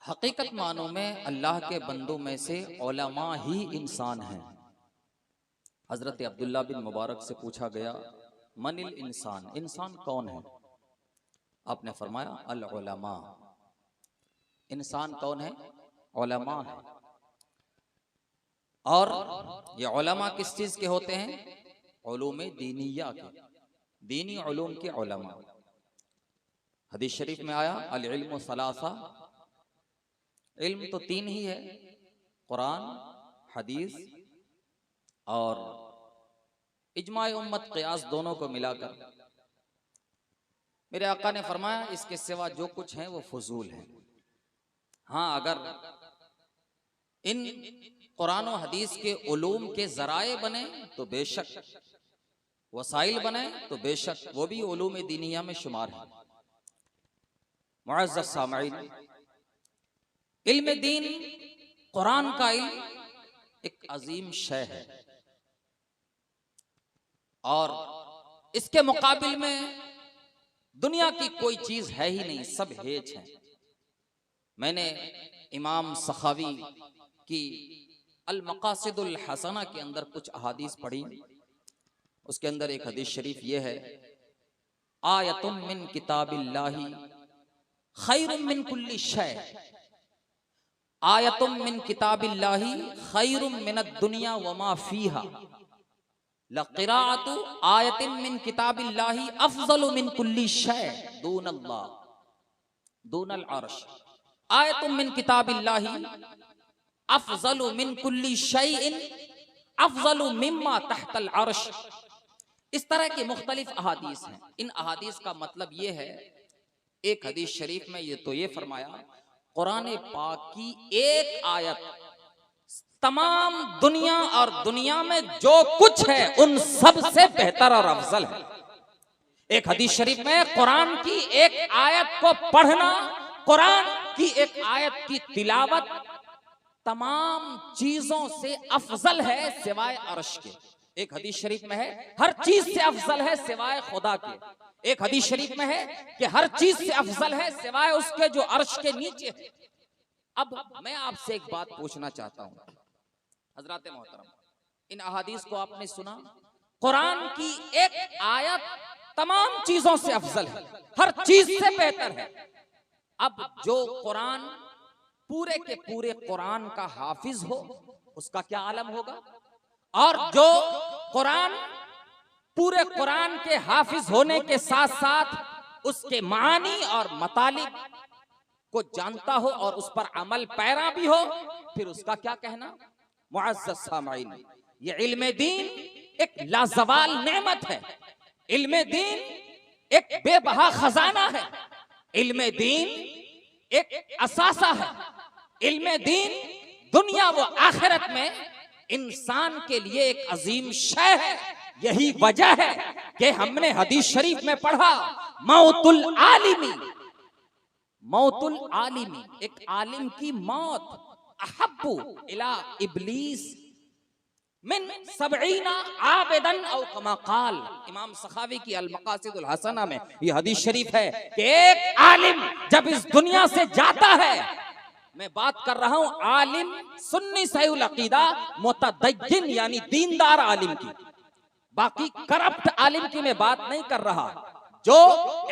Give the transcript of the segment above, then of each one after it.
हकीकत मानो में अल्लाह के बंदों में से उलमा ही इंसान हैं। हजरत अब्दुल्ला बिन मुबारक से पूछा गया, मनिल इंसान, इंसान कौन है? आपने फरमाया अल उलमा, इंसान कौन है? उलमा है। और ये उलमा किस चीज के होते हैं? उलूम दीनिया के, दीनी उलूम के उलमा। हदीस शरीफ में आया अल इल्मु सलासा, इल्म तो तीन ही है, कुरान, हदीस और इजमा उम्मत क़ियास, दोनों को मिलाकर। मेरे आका ने फरमाया इसके सिवा जो कुछ है वो फजूल है। हाँ, अगर इन कुरान और हदीस के उलूम के जराए बने तो बेशक, वसाइल बने तो बेशक वो भी उलूम दीनिया में शुमार है। मुअज़्ज़ज़ सामईन, इल्म दीन, कुरान का इल्म एक अजीम शय है और इसके मुकाबिल में दुनिया की कोई चीज है ही नहीं, सब हेच है। मैंने इमाम सखावी की अल मकासिदुल हसना के अंदर कुछ अहादीस पढ़ी। उसके अंदर एक हदीस शरीफ ये है, आयतुम मिन किताबिल्लाहि खैरुम मिन कुल्ली शय, आयतुम मिन किताबिल्लाहि खैरुम मिनद दुनिया वमा फीहा, लक़िराअतु आयतिन मिन किताबिल्लाहि अफ़ज़लु मिन कुल्ली शय दूनल्लाह दूनल अर्श, आयतुम मिन किताबिल्लाहि अफ़ज़लु मिन कुल्ली शयइन अफ़ज़लु मिम्मा तहतल अर्श। इस तरह की मुख्तलिफ अहादीस हैं। इन अहादीस का मतलब ये है, एक हदीस शरीफ में ये फरमाया, कुरान पाक की एक आयत तमाम दुनिया और दुनिया में जो कुछ है उन सब से बेहतर और अफजल है। एक हदीस शरीफ में कुरान की एक आयत को पढ़ना, कुरान की एक आयत की तिलावत तमाम चीजों से अफजल है सिवाय अर्श के। एक हदीस शरीफ में है हर चीज से अफजल है सिवाय खुदा के। एक हदीस शरीफ में है कि हर चीज से अफजल है सिवाय उसके जो अर्श के नीचे है। अब मैं आपसे एक बात पूछना चाहता हूं हजरात मोहतरम, इन अहादीस को आपने सुना, कुरान की एक आयत तमाम चीजों से अफजल है, हर चीज से बेहतर है। अब जो कुरान पूरे के पूरे कुरान का हाफिज हो उसका क्या आलम होगा, और जो कुरान पूरे कुरान के हाफिज होने के साथ साथ उसके मानी और मतालिब को जानता हो और उस पर अमल पैरा भी हो, फिर उसका क्या कहना। मुअज़्ज़ज़ सामईन, ये इल्म दीन एक लाजवाल नेमत है, इल्म दीन एक बेबहा खजाना है, इल्म दीन एक असासा है, इल्म दीन दुनिया व आखिरत में इंसान के लिए एक अजीम शय है। यही वजह है कि हमने हदीस शरीफ में पढ़ा, मौतुल आलिमी, मौतुल आलिमी, एक आलिम की मौत अहब्बु इला इब्लीस मिन सबईना आबिदन औ कमा क़ाल। इमाम सखावी की अल मकासिदुल हसना में यह हदीस शरीफ है कि एक आलिम जब इस दुनिया से जाता है, मैं बात कर रहा हूं आलिम सुन्नी सहीउल अकीदा मुतदय्यिन यानी दीनदार आलिम की, बाकी करप्ट आलिम की मैं बात नहीं कर रहा, जो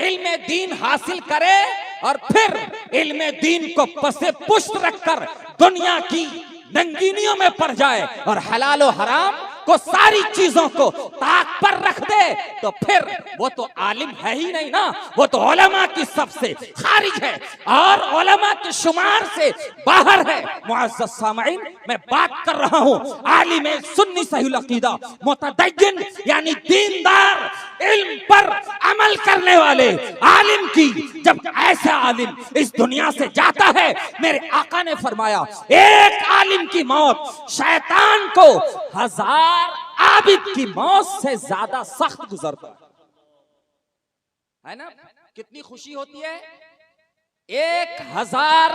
इल्म दीन हासिल करे और फिर इल्म दीन को पसे पुष्ट रखकर दुनिया की नंगीनियों में पड़ जाए और हलाल और हराम को सारी चीजों को ताक पर रख दे, तो फिर वो तो आलिम है ही नहीं ना, वो तो उलमा की सबसे खारिज है और उलमा के शुमार से बाहर है। मुअज़्ज़ज़ सामईन, मैं बात कर रहा हूँ आलिम सुन्नी सहीउल अकीदा मुतदय्यिन यानी दीनदार, इल्म पर अमल करने वाले आलिम की। जब ऐसा आलिम इस दुनिया से जाता है, मेरे आका ने फरमाया एक आलिम की मौत शैतान को 1000 आबिद की मौत से ज्यादा सख्त गुजरता है ना। कितनी खुशी होती है, 1000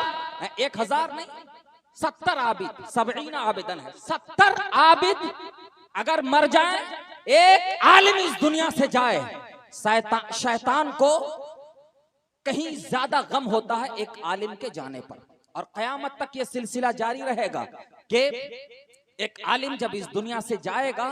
नहीं 70 आबिद, 70 आबिदन है, 70 आबिद अगर मर जाए, एक आलिम इस दुनिया से जाए, शैतान को कहीं ज्यादा गम होता है एक आलिम के जाने पर। और क़यामत तक ये सिलसिला जारी रहेगा कि एक आलिम जब इस दुनिया से जाएगा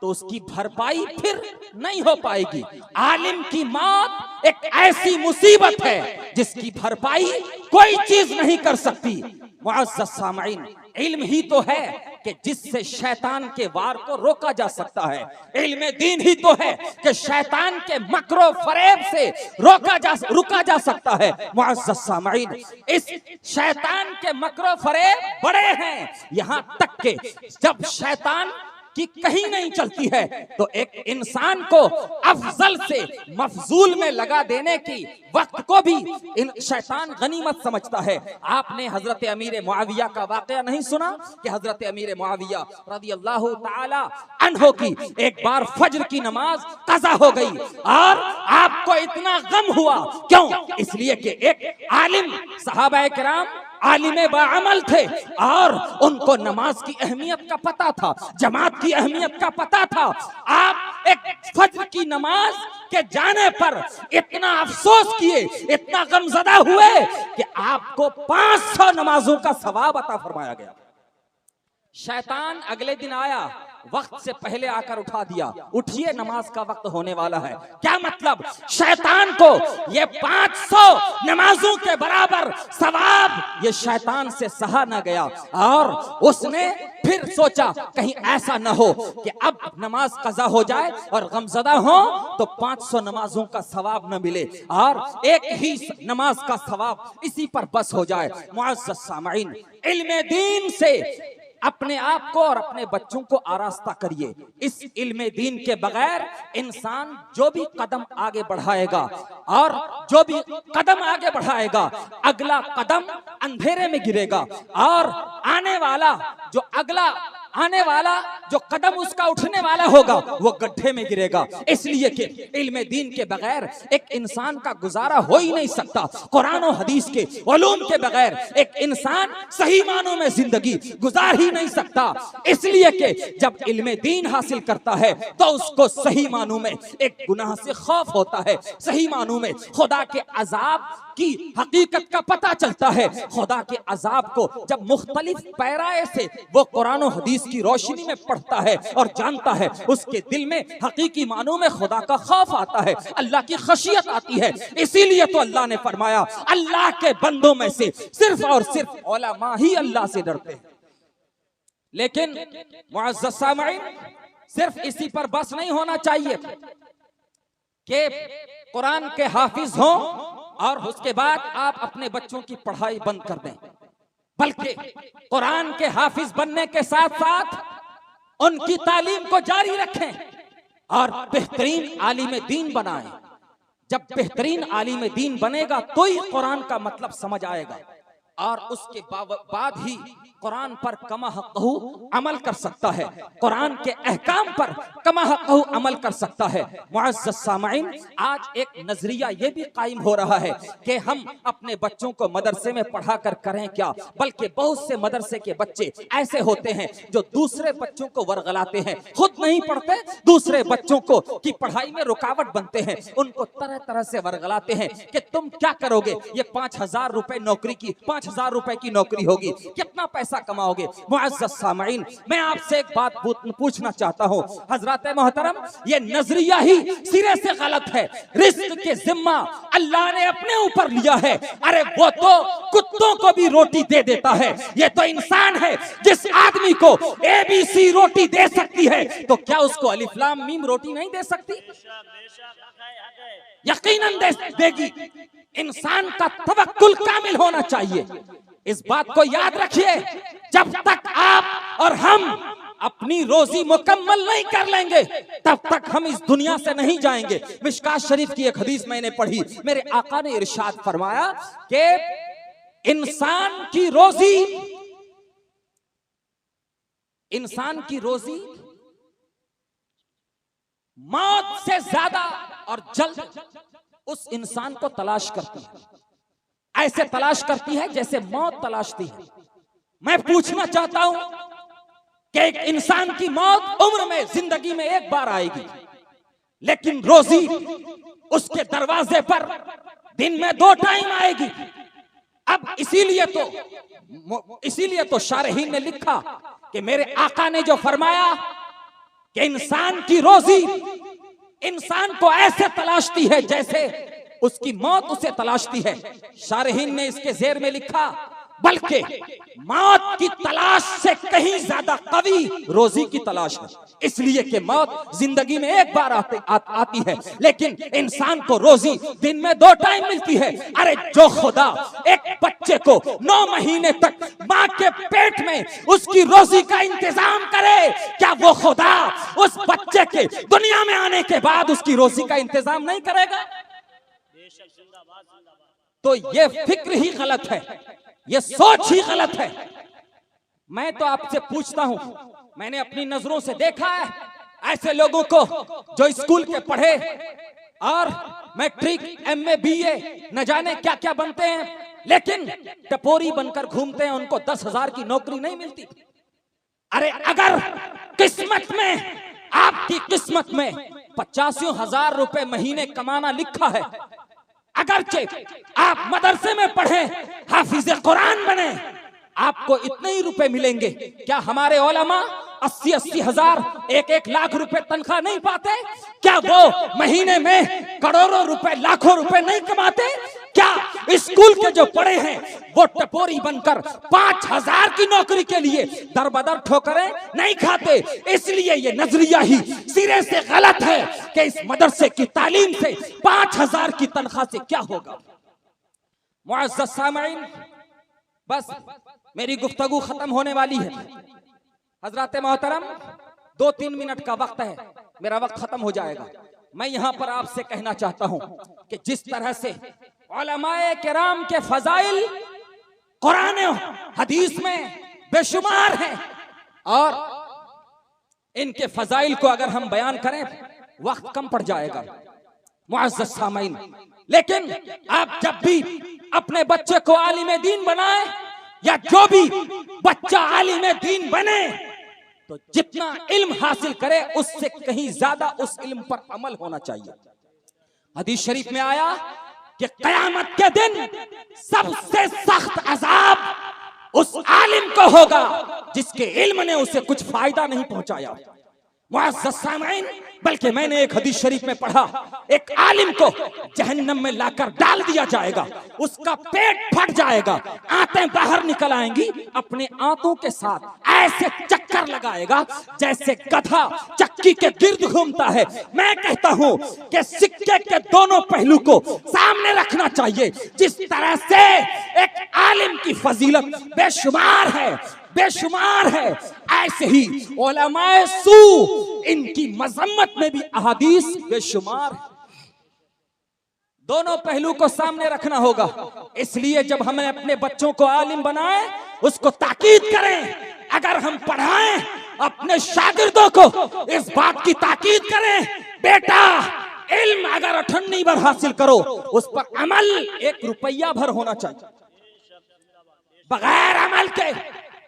तो उसकी भरपाई फिर नहीं हो पाएगी। आलिम की मौत एक ऐसी मुसीबत है जिसकी भरपाई कोई चीज नहीं कर सकती। मुअज़्ज़ज़ सामईन, इल्म ही तो है कि जिससे शैतान के वार को रोका जा सकता है। इल्म दीन ही तो है कि शैतान के मकरो फरेब से रुका जा सकता है। मुअज़्ज़ज़ सामईन, इस शैतान के मकरो फरेब बड़े हैं, यहां तक के जब शैतान कि कहीं नहीं चलती है तो एक इंसान को अफजल से मफजूल में लगा देने की वक्त को भी इन शैतान गनीमत समझता है। आपने हजरत अमीर मुआविया का वाकया नहीं सुना कि हजरत अमीर मुआविया रदियल्लाहु ताला अन्हो की एक बार फज्र की नमाज कज़ा हो गई और आपको इतना गम हुआ, क्यों? इसलिए कि एक आलिम, सहाबा किराम आलिमे बाअमल थे और उनको नमाज की अहमियत का पता था, जमात की अहमियत का पता था। आप एक फज्र की नमाज के जाने पर इतना अफसोस किए, इतना गमज़दा हुए कि आपको 500 नमाजों का सवाब अता फरमाया गया। शैतान अगले दिन आया, वक्त से पहले आकर उठा दिया, उठिए नमाज का वक्त होने वाला है। क्या मतलब? शैतान को ये 500 नमाजों के बराबर सवाब ये शैतान से सहा न गया और उसने फिर सोचा कहीं ऐसा न हो कि अब नमाज कज़ा हो जाए और गमज़दा हो तो 500 नमाजों का सवाब न मिले और एक ही नमाज का सवाब इसी पर बस हो जाए। मुअज़्ज़ज़ सामईन, इल्म दीन से अपने आप को और अपने बच्चों को आरास्ता करिए। इस इल्म दीन के बगैर इंसान जो भी कदम आगे बढ़ाएगा और जो भी कदम आगे बढ़ाएगा, अगला कदम अंधेरे में गिरेगा और आने वाला जो कदम उसका उठने वाला होगा वो गड्ढे में गिरेगा। इसलिए कि इल्म दीन के बगैर एक इंसान का गुजारा हो ही नहीं सकता। कुरान और हदीस के उलूम के बगैर एक इंसान सही मानों में जिंदगी गुजार ही नहीं सकता। इसलिए कि जब इल्म दीन हासिल करता है तो उसको सही मानों में एक गुनाह से खौफ होता है, सही मानों में खुदा के अजाब की हकीकत का पता चलता है। खुदा के अजाब को जब मुख्तलिफ पैराए से वो कुरान और हदीस की रोशनी में पढ़ता है और जानता है, उसके दिल में हकीकी मानों में खुदा का खौफ आता है, अल्लाह की खशियत आती है। इसीलिए तो अल्लाह ने फरमाया अल्लाह के बंदों में से सिर्फ और सिर्फ उलमा ही अल्लाह से डरते हैं। लेकिन मुअज़्ज़ज़ सामईन, सिर्फ इसी पर बस नहीं होना चाहिए कि कुरान के हाफिज हों और उसके बाद आप अपने बच्चों की पढ़ाई बंद कर दें, बल्कि कुरान के हाफिज बनने के साथ साथ उनकी तालीम को जारी रखें और बेहतरीन आलिम दीन बनाएं। जब बेहतरीन आलिम दीन बनेगा तो ही कुरान का मतलब समझ आएगा और उसके बाद ही कुरान पर कमा हक़हू अमल कर सकता है, कुरान के अहकाम पर कमा हक़हू अमल कर सकता है। मुअज़्ज़ज़ सामईन, आज एक नजरिया ये भी कायम हो रहा है कि हम अपने बच्चों को मदरसे में पढ़ा कर करें क्या, बल्कि बहुत से मदरसे के बच्चे ऐसे होते हैं जो दूसरे बच्चों को वर्गलाते हैं, खुद नहीं पढ़ते, दूसरे बच्चों को की पढ़ाई में रुकावट बनते हैं, उनको तरह तरह से वर्गलाते हैं कि तुम क्या करोगे, ये 5000 रुपए नौकरी की 5000 रुपए की नौकरी होगी, कितना पैसा कमाओगे। मुअज़्ज़ज़ सामईन, मैं आपसे एक बात पूछना चाहता हूँ हजरत मोहतरम, ये नजरिया ही सिरे से गलत है। रिज़्क़ के जिम्मा अल्लाह ने अपने ऊपर लिया है। अरे वो तो कुत्तों को भी रोटी दे देता है, ये तो इंसान है। जिस आदमी को ABC रोटी दे सकती है तो क्या उसको अलिफ लाम मीम रोटी नहीं दे सकती? यकीनन देगी। इंसान का तवक्कुल कामिल होना चाहिए। इस बात को याद रखिए, जब तक आप और हम अपनी रोजी मुकम्मल नहीं कर लेंगे तब तक हम इस दुनिया से नहीं जाएंगे। मिशकात शरीफ की एक हदीस मैंने पढ़ी, मेरे आका ने इरशाद फरमाया कि इंसान की रोजी मौत से ज्यादा और जल्द उस इंसान को तलाश करती है, ऐसे तलाश करती है जैसे मौत तलाशती है। मैं पूछना चाहता हूं कि एक इंसान की मौत उम्र में, जिंदगी में एक बार आएगी, लेकिन रोजी उसके दरवाजे पर दिन में 2 टाइम आएगी। अब इसीलिए तो शारहीन ने लिखा कि मेरे आका ने जो फरमाया कि इंसान की रोजी इंसान को ऐसे तलाशती है जैसे उसकी मौत उसे तलाशती है। शारहीन ने इसके जेर में लिखा बल्कि मौत की तलाश से कहीं ज्यादा कवी रोजी की तलाश है, इसलिए कि मौत जिंदगी में एक बार आती है, लेकिन इंसान को रोजी दिन में 2 टाइम मिलती है। अरे जो खुदा एक बच्चे को 9 महीने तक माँ के पेट में उसकी रोजी का इंतजाम करे, क्या वो खुदा उस बच्चे के दुनिया में आने के बाद उसकी रोजी का इंतजाम नहीं करेगा? तो ये फिक्र ही गलत है, ये सोच ही गलत है। मैं तो आपसे पूछता हूं, मैंने अपनी नजरों से देखा है ऐसे लोगों को जो स्कूल के पढ़े और मैट्रिक MA BA न जाने क्या क्या बनते हैं, लेकिन टपोरी बनकर घूमते हैं, उनको 10,000 की नौकरी नहीं मिलती। अरे अगर किस्मत में, आपकी किस्मत में 85,000 रुपए महीने कमाना लिखा है, अगरचे आप मदरसे में पढ़े, हाफिज कुरान बने, आपको इतने ही रुपए मिलेंगे। क्या हमारे उलमा 80-80 हजार 1-1 लाख रुपए तनख्वाह नहीं पाते? क्या वो महीने में करोड़ों रुपए लाखों रुपए नहीं कमाते? क्या स्कूल के जो पढ़े हैं वो टपोरी बनकर 5,000 की नौकरी के लिए दरबदर ठोकरें नहीं खाते? इसलिए ये नजरिया ही सिरे से गलत है कि इस मदरसे की तालीम से 5,000 की तनख्वाह से क्या होगा। मुअज़्ज़ज़ सामईन, बस मेरी गुफ्तगू खत्म होने वाली है। हजरत मोहतरम 2-3 मिनट का वक्त है, मेरा वक्त खत्म हो जाएगा। मैं यहां पर आपसे कहना चाहता हूं कि जिस तरह से उलमाए किराम के फजाइल कुरान हदीस में बेशुमार हैं, और इनके फजाइल को अगर हम बयान करें वक्त कम पड़ जाएगा मुअज़्ज़ज़ सामईन। लेकिन आप जब भी अपने बच्चे को आलिम दीन बनाए, या जो भी बच्चा आलिम दीन बने, तो जितना इल्म हासिल करे उससे कहीं ज्यादा उस इल्म पर अमल होना चाहिए। हदीस शरीफ में आया कि क़यामत के दिन सबसे सख्त अजाब उस आलिम को होगा जिसके इल्म ने उसे कुछ फायदा नहीं पहुंचाया। मुअज़्ज़ज़ सामईन, बल्कि मैंने एक हदीस शरीफ में पढ़ा, एक आलिम को जहन्नम में लाकर डाल दिया जाएगा, उसका पेट फट जाएगा, आंतें बाहर निकल आएंगी, अपने आंतों के साथ ऐसे चक्कर लगाएगा जैसे गधा चक्की के गिर्द घूमता है। मैं कहता हूं कि सिक्के के दोनों पहलू को सामने रखना चाहिए। जिस तरह से एक आलिम की फजीलत बेशुमार है, बेशुमार है, ऐसे ही उलमाए सू इनकी मजम्मत में भी अहादीस बेशुमार है। दोनों पहलू को सामने रखना होगा। इसलिए जब हमें अपने बच्चों को आलिम बनाए, उसको ताकीद करें। अगर हम पढ़ाएं, अपने शागिर्दों को इस बात की ताकीद करें, बेटा इल्म अगर 98 बार हासिल करो, उस पर अमल 1 रुपया भर होना चाहिए। बगैर अमल के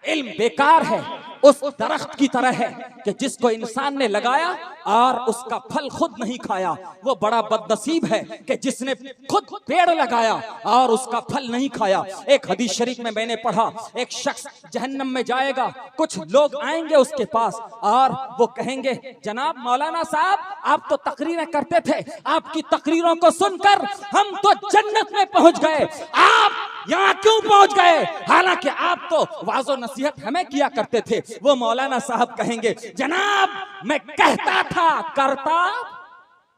इल्म बेकार है, उस दरख्त की तरह है कि जिसको इंसान ने लगाया और उसका फल खुद नहीं खाया। वो बड़ा बदनसीब है कि जिसने खुद पेड़ लगाया और उसका फल नहीं खाया। एक हदीस शरीफ में मैंने पढ़ा, एक शख्स जहन्नम में जाएगा, कुछ लोग आएंगे उसके पास और वो कहेंगे, जनाब मौलाना साहब आप तो तकरीरें करते थे, आपकी तकरीरों को सुनकर हम तो जन्नत में पहुंच गए, आप यहाँ क्यों पहुंच गए? हालांकि आप तो वाज़ो नसीहत हमें किया करते थे। वो मौलाना साहब कहेंगे, जनाब मैं कहता था, करता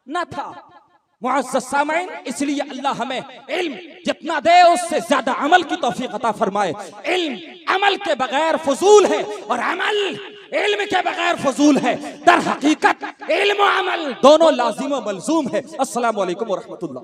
न था। मुअज़्ज़ज़ सामईन, इसलिए अल्लाह हमें इल्म जितना दे उससे ज्यादा अमल की तौफीक अता फरमाए। इल्म अमल के बगैर फजूल है और अमल इल्म के बगैर फजूल है। दर हकीकत इल्म और अमल दोनों लाजिम व मलजूम है। अस्सलामु अलैकुम व रहमतुल्लाह।